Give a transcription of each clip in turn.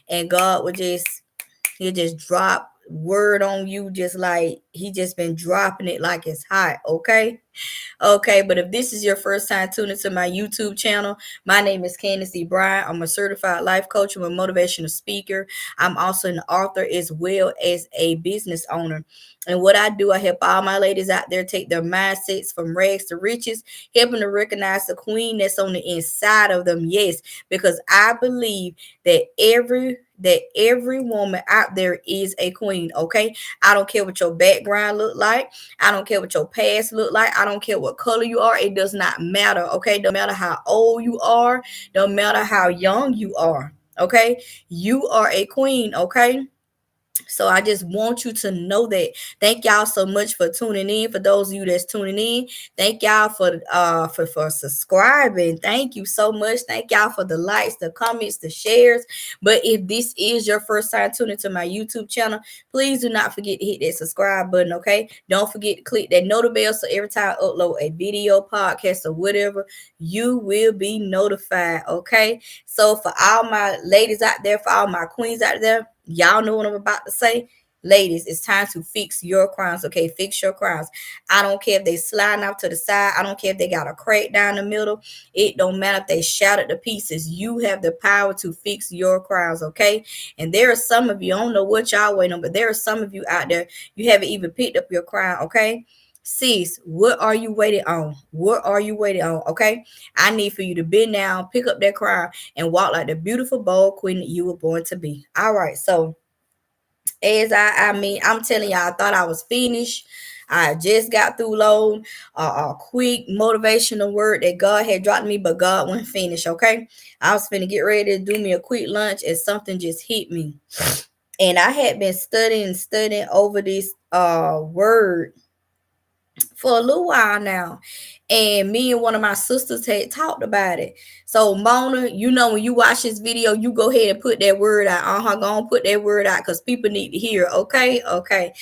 And God would he'll just drop word on you, just like he just been dropping it like it's hot. Okay. Okay, but if this is your first time tuning to my YouTube channel, my name is Candace E. Bryant. I'm a certified life coach. I'm a motivational speaker. I'm also an author as well as a business owner. And what I do, I help all my ladies out there take their mindsets from rags to riches, helping to recognize the queen that's on the inside of them. Yes, because I believe that every woman out there is a queen. Okay, I don't care what your background look like. I don't care what your past look like. I don't care what color you are. It does not matter. Okay. Don't matter how old you are. Don't matter how young you are. Okay. You are a queen. Okay. So I just want you to know that. Thank y'all so much for tuning in. For those of you that's tuning in, thank y'all for subscribing. Thank you so much. Thank y'all for the likes, the comments, the shares. But if this is your first time tuning to my YouTube channel, please do not forget to hit that subscribe button. Okay, don't forget to click that notification bell so every time I upload a video, podcast, or whatever, you will be notified. Okay, so for all my ladies out there, for all my queens out there, y'all know what I'm about to say. Ladies, it's time to fix your crowns. Okay, fix your crowns. I don't care if they sliding out to the side. I don't care if they got a crack down the middle. It don't matter if they shattered to pieces. You have the power to fix your crowns. Okay, and there are some of you, I don't know what y'all waiting on, but there are some of you out there, you haven't even picked up your crown. Okay, sis, what are you waiting on? What are you waiting on? Okay, I need for you to bend down, pick up that crown, and walk like the beautiful, bold queen that you were born to be. All right, so as I'm telling y'all, I thought I was finished. I just got through loading a quick motivational word that God had dropped me, but God wasn't finished. Okay, I was finna get ready to do me a quick lunch, and something just hit me. And I had been studying over this word for a little while now. And me and one of my sisters had talked about it. So Mona, you know, when you watch this video, you go ahead and put that word out. Go on, put that word out because people need to hear. Okay.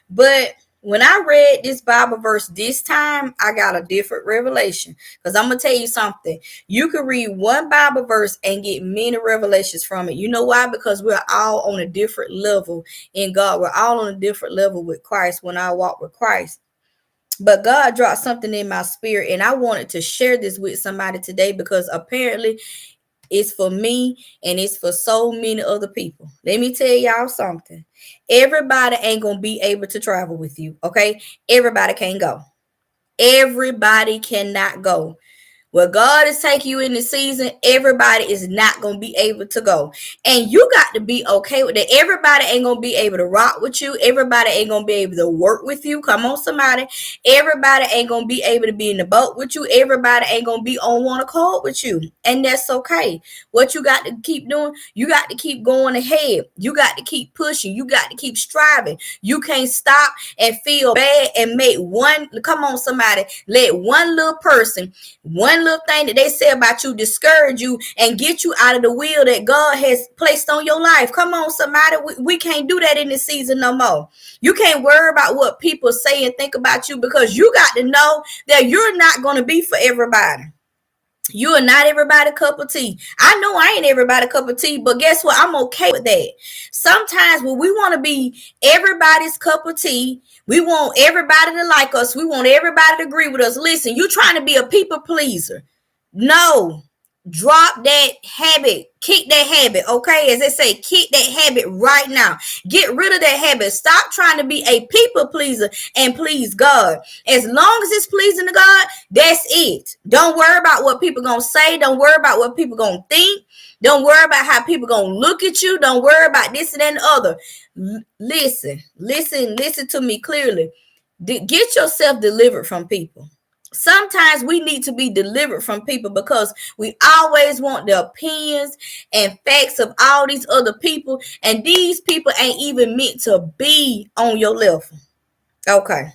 But when I read this Bible verse this time, I got a different revelation. Because I'm gonna tell you something. You can read one Bible verse and get many revelations from it. You know why? Because we're all on a different level in God. We're all on a different level with Christ when I walk with Christ. But God dropped something in my spirit, and I wanted to share this with somebody today because apparently it's for me and it's for so many other people. Let me tell y'all something. Everybody ain't going to be able to travel with you, okay? Everybody can't go. Everybody cannot go. Where God is taking you in the season, everybody is not going to be able to go. And you got to be okay with that. Everybody ain't going to be able to rock with you. Everybody ain't going to be able to work with you. Come on, somebody. Everybody ain't going to be able to be in the boat with you. Everybody ain't going to be on one accord with you. And that's okay. What you got to keep doing, you got to keep going ahead. You got to keep pushing. You got to keep striving. You can't stop and feel bad and make one, come on, somebody, let one little person, one little thing that they say about you discourage you and get you out of the will that God has placed on your life. Come on, somebody. We can't do that in this season no more. You can't worry about what people say and think about you because you got to know that you're not going to be for everybody. You are not everybody's cup of tea. I know I ain't everybody's cup of tea, but guess what? I'm okay with that. Sometimes when we want to be everybody's cup of tea, we want everybody to like us. We want everybody to agree with us. Listen, you trying to be a people pleaser. No. Drop that habit. Kick that habit. Okay. As they say, kick that habit right now. Get rid of that habit. Stop trying to be a people pleaser and please God. As long as it's pleasing to God, that's it. Don't worry about what people gonna say. Don't worry about what people gonna think. Don't worry about how people gonna look at you. Don't worry about this and that and the other. Listen to me clearly. Get yourself delivered from people. Sometimes we need to be delivered from people because we always want the opinions and facts of all these other people, and these people ain't even meant to be on your level. Okay.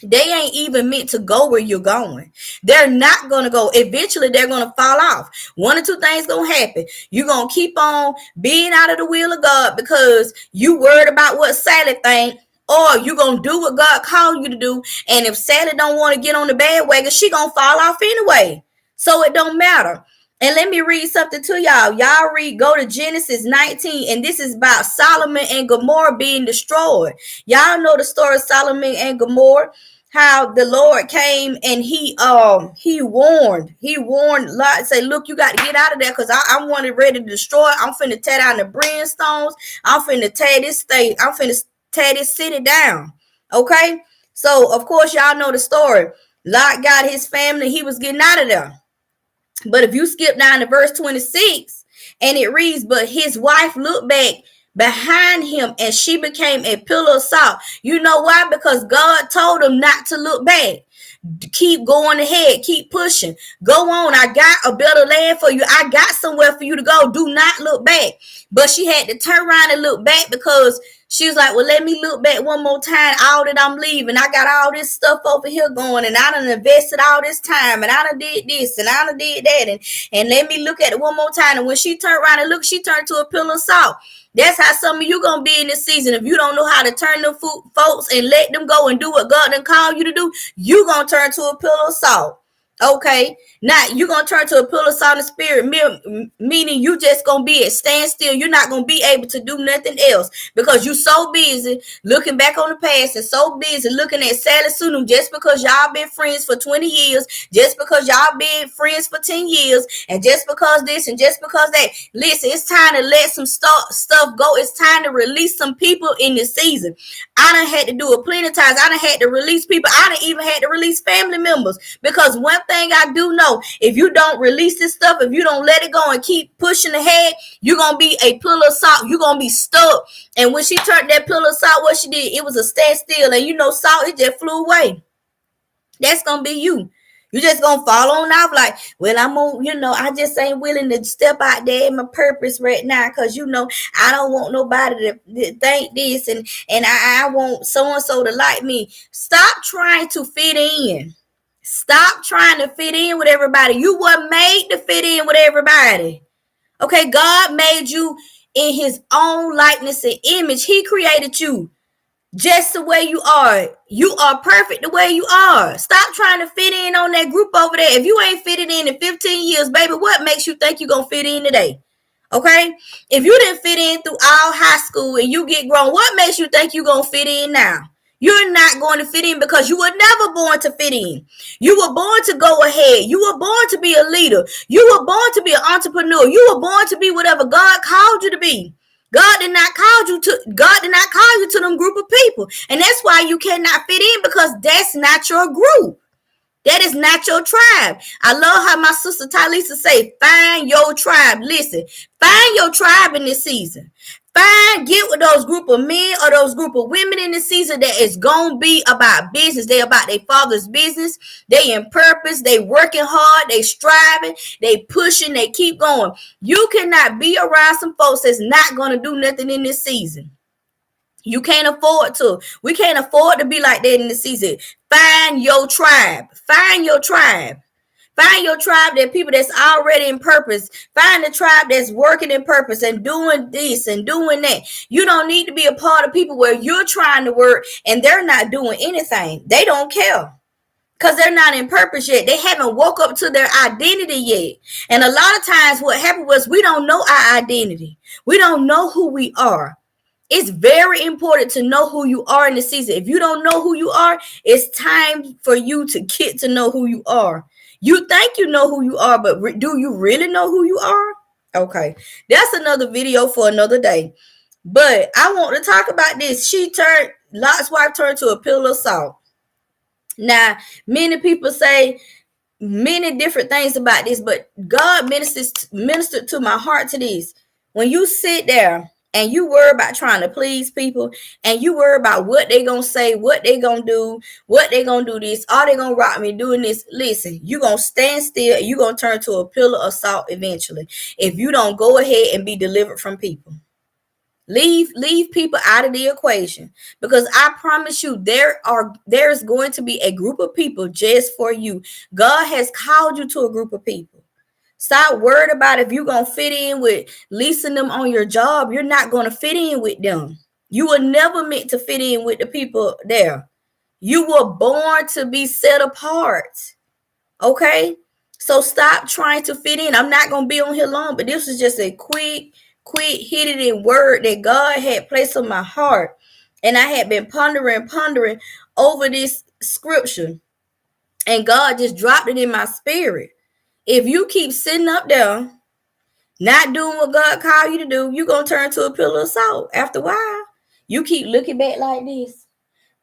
They ain't even meant to go where you're going. They're not going to go. Eventually, they're going to fall off. One or two things going to happen. You're going to keep on being out of the will of God because you worried about what Sally think, or you going to do what God called you to do. And if Sally don't want to get on the bandwagon, she going to fall off anyway. So it don't matter. And let me read something to y'all. Y'all go to Genesis 19, and this is about Solomon and Gomorrah being destroyed. Y'all know the story of Solomon and Gomorrah, how the Lord came and he warned Lot, say, look, you got to get out of there, because I'm wanted ready to destroy. I'm finna tear down the brimstones. I'm finna tear this state. I'm finna tear this city down. Okay? So of course y'all know the story. Lot got his family, he was getting out of there. But if you skip down to verse 26, and it reads, but his wife looked back behind him, and she became a pillar of salt. You know why? Because God told him not to look back. Keep going ahead, keep pushing, go on. I got a better land for you. I got somewhere for you to go. Do not look back. But she had to turn around and look back, because she was like, well, let me look back one more time. All that I'm leaving, I got all this stuff over here going, and I done invested all this time, and I done did this, and I done did that, and let me look at it one more time. And when she turned around and looked, she turned to a pillar of salt. That's how some of you gonna be in this season. If you don't know how to turn them folks and let them go and do what God done called you to do, you gonna turn to a pillar of salt. Okay, now you're gonna turn to a pillar of salt in spirit, meaning you just gonna be at standstill. You're not gonna be able to do nothing else, because you so busy looking back on the past, and so busy looking at Sally Sunum, just because y'all been friends for 20 years, just because y'all been friends for 10 years, and just because this and just because that. Listen, it's time to let some stuff go. It's time to release some people in this season. I done had to do it plenty of times. I done had to release people. I done even had to release family members, because one thing I do know, if you don't release this stuff, if you don't let it go and keep pushing ahead, you're going to be a pillar of salt. You're going to be stuck. And when she turned that pillar of salt, what she did, it was a standstill. And you know, salt, it just flew away. That's going to be you. You just going to fall on off like, well, I'm on, I just ain't willing to step out there in my purpose right now, because, I don't want nobody to think this, and I want so-and-so to like me. Stop trying to fit in. Stop trying to fit in with everybody. You weren't made to fit in with everybody. Okay, God made you in his own likeness and image. He created you just the way you are. You are perfect the way you are. Stop trying to fit in on that group over there. If you ain't fitted in 15 years, baby, what makes you think you're going to fit in today? Okay? If you didn't fit in through all high school and you get grown, what makes you think you're going to fit in now? You're not going to fit in, because you were never born to fit in. You were born to go ahead. You were born to be a leader. You were born to be an entrepreneur. You were born to be whatever God called you to be. God did not call you to them group of people. And that's why you cannot fit in, because that's not your group. That is not your tribe. I love how my sister Talisa say, find your tribe. Listen, find your tribe in this season. Get with those group of men or those group of women in this season that is going to be about business. They about their father's business. They in purpose. They working hard. They striving. They pushing. They keep going. You cannot be around some folks that's not going to do nothing in this season. You can't afford to. We can't afford to be like that in the season. Find your tribe. Find your tribe. Find your tribe, that people that's already in purpose. Find the tribe that's working in purpose and doing this and doing that. You don't need to be a part of people where you're trying to work and they're not doing anything. They don't care, because they're not in purpose yet. They haven't woke up to their identity yet. And a lot of times what happened was we don't know our identity. We don't know who we are. It's very important to know who you are in the season. If you don't know who you are, it's time for you to get to know who you are. You think you know who you are, but do you really know who you are? Okay, that's another video for another day. But I want to talk about this. Lot's wife turned to a pillar of salt. Now, many people say many different things about this, but God ministered to my heart to this. When you sit there and you worry about trying to please people, and you worry about what they gonna say, what they gonna do, what they gonna do this, are they gonna rock me doing this? Listen, you gonna stand still, you gonna turn to a pillar of salt eventually, if you don't go ahead and be delivered from people. Leave people out of the equation, because I promise you there's going to be a group of people just for you. God has called you to a group of people. Stop worried about if you're going to fit in with leasing them on your job. You're not going to fit in with them. You were never meant to fit in with the people there. You were born to be set apart. Okay? So stop trying to fit in. I'm not going to be on here long, but this was just a quick hit it in word that God had placed on my heart. And I had been pondering over this scripture. And God just dropped it in my spirit. If you keep sitting up there, not doing what God called you to do, you're going to turn to a pillar of salt. After a while, you keep looking back like this.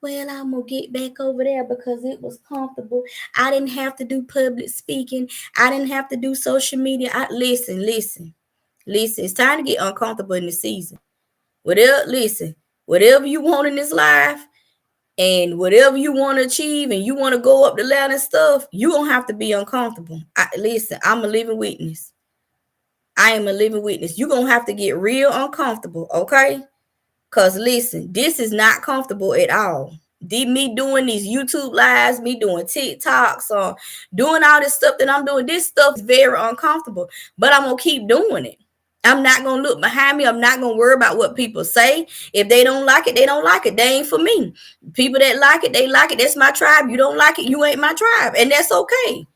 Well, I'm going to get back over there because it was comfortable. I didn't have to do public speaking. I didn't have to do social media. Listen. It's time to get uncomfortable in this season. Whatever you want in this life and whatever you want to achieve and you want to go up the ladder and stuff, you don't have to be uncomfortable. I'm a living witness. I am a living witness. You're going to have to get real uncomfortable, okay? Because listen, this is not comfortable at all. Me doing these YouTube lives, me doing TikToks, doing all this stuff that I'm doing, this stuff is very uncomfortable. But I'm going to keep doing it. I'm not going to look behind me. I'm not going to worry about what people say. If they don't like it, they don't like it. They ain't for me. People that like it, they like it. That's my tribe. You don't like it, you ain't my tribe. And that's okay.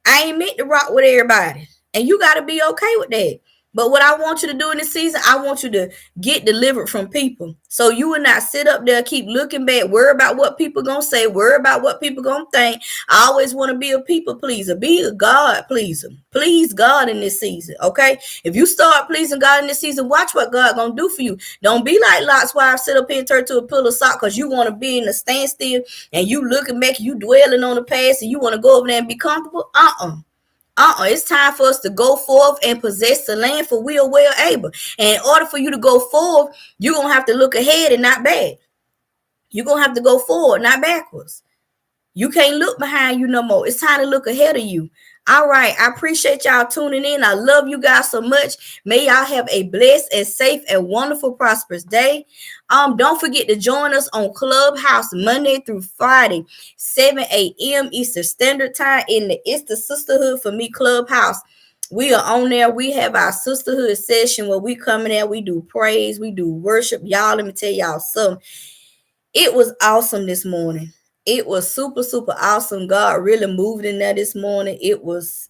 I ain't meant to rock with everybody. And you got to be okay with that. But what I want you to do in this season, I want you to get delivered from people. So you will not sit up there, keep looking back, worry about what people going to say, worry about what people going to think. I always want to be a people pleaser, be a God pleaser. Please God in this season, okay? If you start pleasing God in this season, watch what God going to do for you. Don't be like Lot's wife, sit up here and turn to a pillar of salt because you want to be in a standstill and you looking back, you dwelling on the past and you want to go over there and be comfortable. It's time for us to go forth and possess the land, for we are well able. And in order for you to go forth, you're going to have to look ahead and not back. You're going to have to go forward, not backwards. You can't look behind you no more. It's time to look ahead of you. All right. I appreciate y'all tuning in. I love you guys so much. May y'all have a blessed and safe and wonderful, prosperous day. Don't forget to join us on Clubhouse Monday through Friday, 7 a.m. Eastern Standard Time. It's the Sisterhood for Me Clubhouse. We are on there. We have our Sisterhood session where we come in there. We do praise. We do worship. Y'all, let me tell y'all something. It was awesome this morning. It was super, super awesome. God really moved in there this morning. It was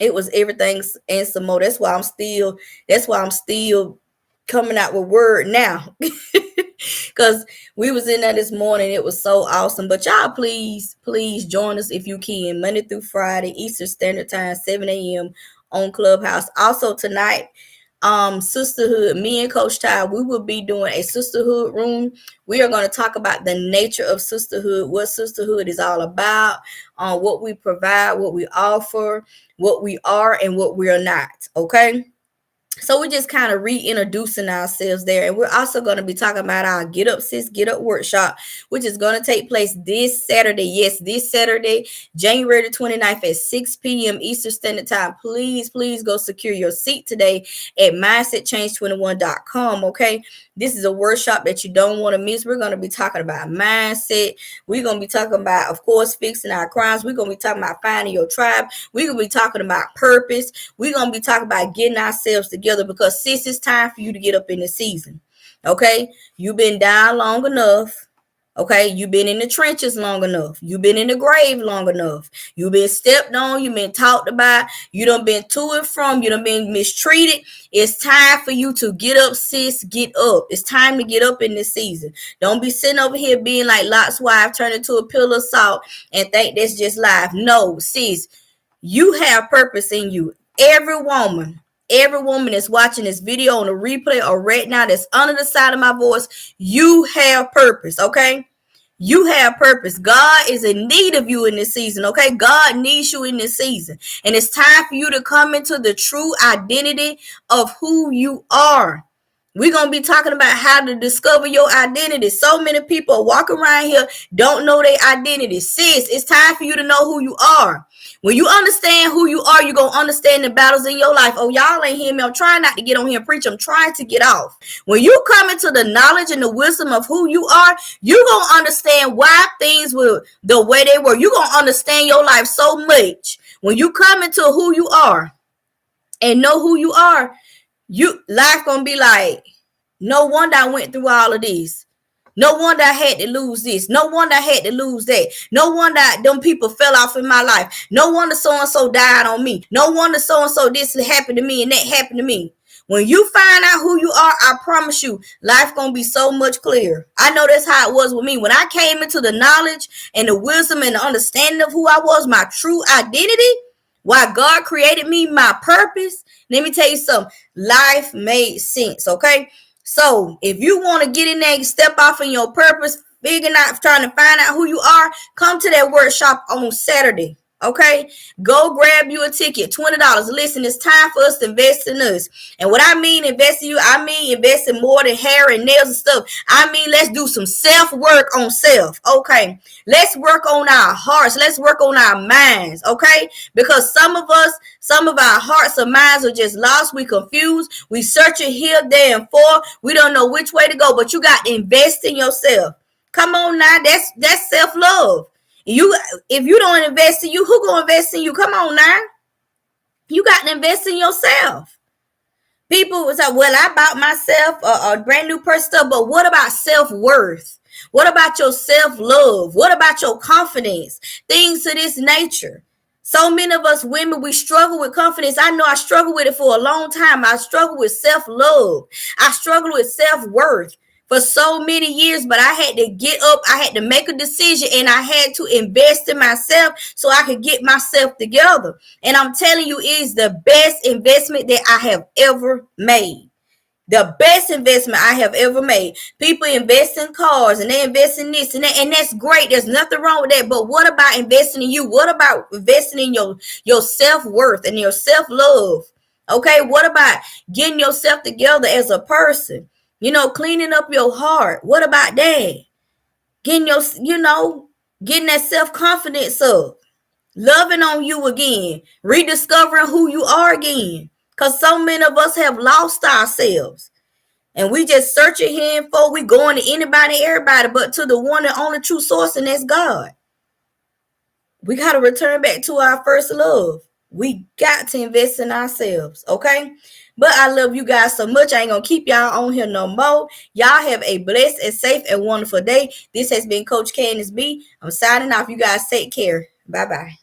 everything and some more. That's why I'm still coming out with word now. Because we was in there this morning. It was so awesome. But y'all, please join us if you can. Monday through Friday, Eastern Standard Time, 7 a.m. on Clubhouse. Also tonight, Sisterhood, me and Coach Ty, we will be doing a sisterhood room. We are going to talk about the nature of sisterhood, what sisterhood is all about, what we provide, what we offer, what we are and what we are not. Okay. So we're just kind of reintroducing ourselves there. And we're also going to be talking about our Get Up Sis, Get Up workshop, which is going to take place this Saturday. Yes, this Saturday, January the 29th at 6 p.m. Eastern Standard Time. Please go secure your seat today at mindsetchange21.com. Okay. This is a workshop that you don't want to miss. We're going to be talking about mindset. We're going to be talking about, of course, fixing our crimes. We're going to be talking about finding your tribe. We're going to be talking about purpose. We're going to be talking about getting ourselves together because, sis, it's time for you to get up in the season. Okay? You've been down long enough. Okay, you've been in the trenches long enough. You've been in the grave long enough. You've been stepped on. You've been talked about. You done been to and from. You done been mistreated. It's time for you to get up, sis. Get up. It's time to get up in this season. Don't be sitting over here being like Lot's wife, turning into a pillar of salt and think that's just life. No, sis, you have purpose in you. Every woman that's watching this video on a replay or right now that's under the side of my voice, you have purpose, okay? You have purpose. God is in need of you in this season, okay? God needs you in this season. And it's time for you to come into the true identity of who you are. We're going to be talking about how to discover your identity. So many people walk around here, don't know their identity. Sis, it's time for you to know who you are. When you understand who you are, you're going to understand the battles in your life. Oh, y'all ain't hear me. I'm trying not to get on here and preach. I'm trying to get off. When you come into the knowledge and the wisdom of who you are, you're going to understand why things were the way they were. You're going to understand your life so much. When you come into who you are and know who you are, life going to be like, no wonder I went through all of this. No wonder I had to lose this. No wonder I had to lose that. No wonder them people fell off in my life. No wonder so-and-so died on me. No wonder so-and-so this happened to me and that happened to me. When you find out who you are, I promise you, life gonna be so much clearer. I know that's how it was with me. When I came into the knowledge and the wisdom and the understanding of who I was, my true identity, why God created me, my purpose, let me tell you something. Life made sense, okay? So if you want to get in there and step off in your purpose, figuring out, trying to find out who you are, come to that workshop on Saturday. Okay, go grab you a ticket, $20. Listen, it's time for us to invest in us. And what I mean invest in you, I mean invest in more than hair and nails and stuff. I mean, let's do some self-work on self. Okay, let's work on our hearts. Let's work on our minds. Okay, because some of our hearts and minds are just lost. We confused. We searching here, there, and for. We don't know which way to go, but you got to invest in yourself. Come on now, that's self-love. If you don't invest in you, who gonna invest in you? Come on now. You got to invest in yourself. People was like, well, I bought myself a brand new purse stuff, but what about self-worth? What about your self-love? What about your confidence? Things of this nature. So many of us women, we struggle with confidence. I know I struggled with it for a long time. I struggled with self-love. I struggled with self-worth for so many years, but I had to get up. I had to make a decision and I had to invest in myself so I could get myself together. And I'm telling you, it is the best investment that I have ever made. The best investment I have ever made. People invest in cars and they invest in this and that, and that's great. There's nothing wrong with that. But what about investing in you? What about investing in your self-worth and your self-love? Okay, what about getting yourself together as a person? Cleaning up your heart. What about that? Getting getting that self-confidence up. Loving on you again. Rediscovering who you are again. Because so many of us have lost ourselves. And we just searching here and for. We going to anybody, everybody, but to the one and only true source, and that's God. We got to return back to our first love. We got to invest in ourselves, okay? But I love you guys so much. I ain't going to keep y'all on here no more. Y'all have a blessed and safe and wonderful day. This has been Coach Candace B. I'm signing off. You guys take care. Bye-bye.